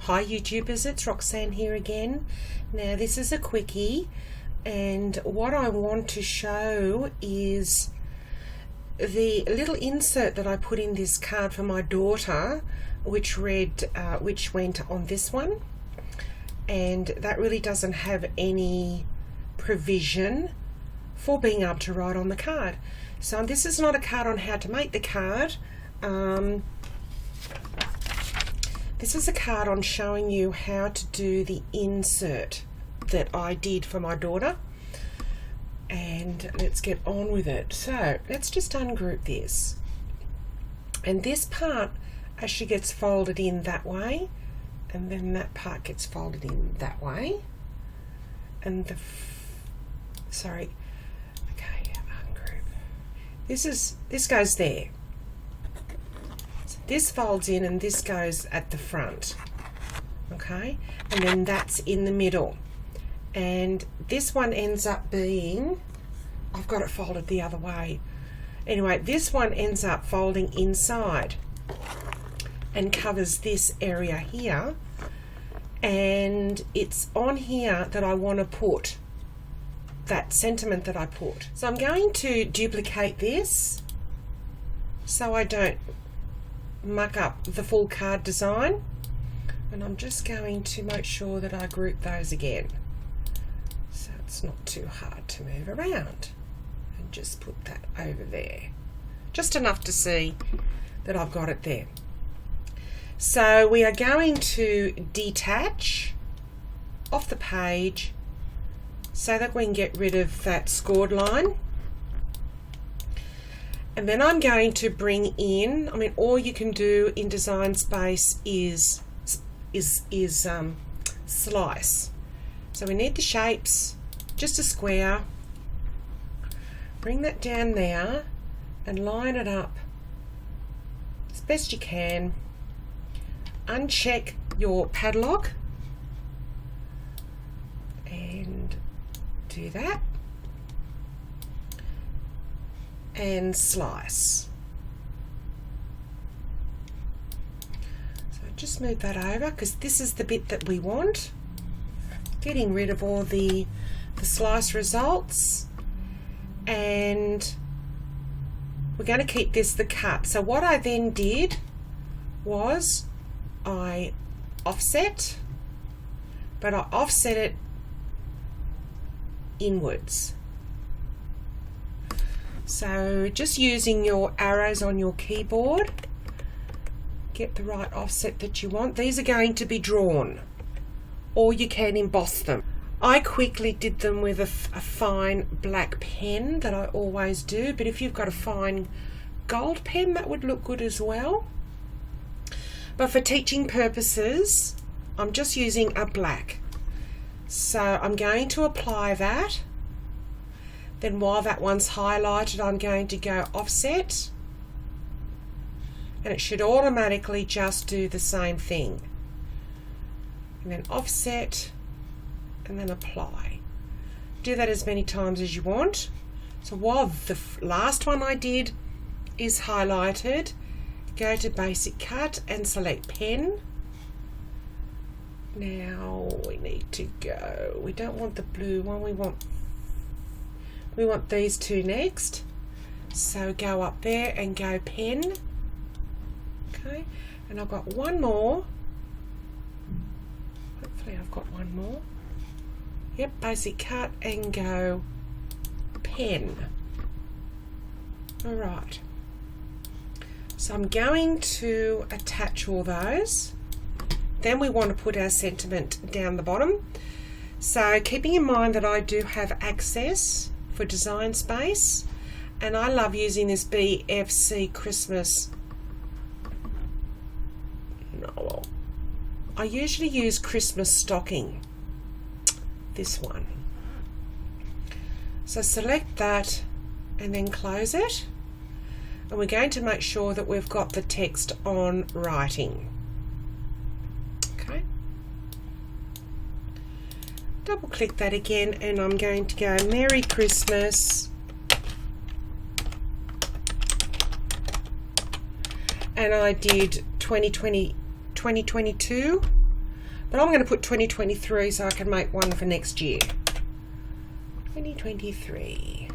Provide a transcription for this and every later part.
Hi YouTubers, it's Roxanne here again. Now this is a quickie, and what I want to show is the little insert that I put in this card for my daughter, which went on this one, and that really doesn't have any provision for being able to write on the card. So this is not a card on how to make the card. This is a card on showing you how to do the insert that I did for my daughter. And let's get on with it. So let's just ungroup this. And this part actually gets folded in that way, and then that part gets folded in that way. And ungroup. This goes there. This folds in and this goes at the front, okay, and then that's in the middle, and this one ends up being, I've got it folded the other way, anyway, this one ends up folding inside and covers this area here, and it's on here that I want to put that sentiment that I put. So I'm going to duplicate this so I don't muck up the full card design, and I'm just going to make sure that I group those again so it's not too hard to move around, and just put that over there, just enough to see that I've got it there. So we are going to detach off the page so that we can get rid of that scored line. And then I'm going to bring in, all you can do in Design Space is slice. So we need the shapes, just a square. Bring that down there and line it up as best you can. Uncheck your padlock and do that. And slice. So just move that over because this is the bit that we want. Getting rid of all the slice results, and we're going to keep this the cut. So what I then did was I offset, but I offset it inwards. So just using your arrows on your keyboard, get the right offset that you want. These are going to be drawn, or you can emboss them. I quickly did them with a fine black pen that I always do, but if you've got a fine gold pen, that would look good as well. But for teaching purposes, I'm just using a black. So I'm going to apply that. Then while that one's highlighted, I'm going to go offset, and it should automatically just do the same thing. And then offset, and then apply. Do that as many times as you want. So while the last one I did is highlighted, go to Basic Cut and select Pen. Now we need to go, we don't want the blue one, we want these two next. So go up there and go Pen. Okay, and I've got one more. Hopefully I've got one more. Yep, Basic Cut and go Pen. Alright. So I'm going to attach all those. Then we want to put our sentiment down the bottom. So keeping in mind that I do have access for Design Space, and I love using this BFC Christmas. No, I usually use Christmas stocking, this one. So select that and then close it, and we're going to make sure that we've got the text on writing. Okay, double click that again, and I'm going to go Merry Christmas, and I did 2022, But I'm going to put 2023 so I can make one for next year. 2023.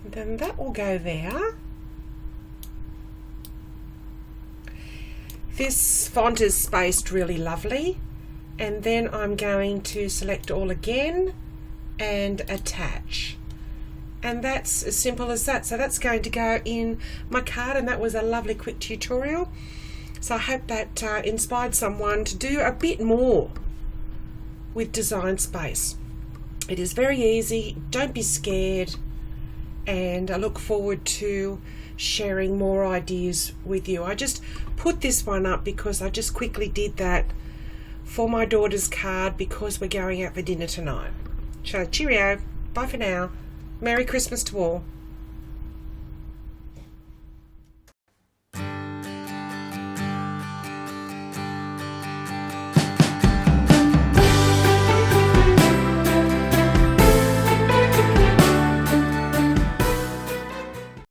And then that will go there. This font is spaced really lovely. And then I'm going to select all again and attach. And that's as simple as that. So that's going to go in my card, and that was a lovely quick tutorial. So I hope that inspired someone to do a bit more with Design Space. It is very easy, don't be scared, and I look forward to sharing more ideas with you. I just put this one up because I just quickly did that for my daughter's card because we're going out for dinner tonight. So cheerio, bye for now. Merry Christmas to all.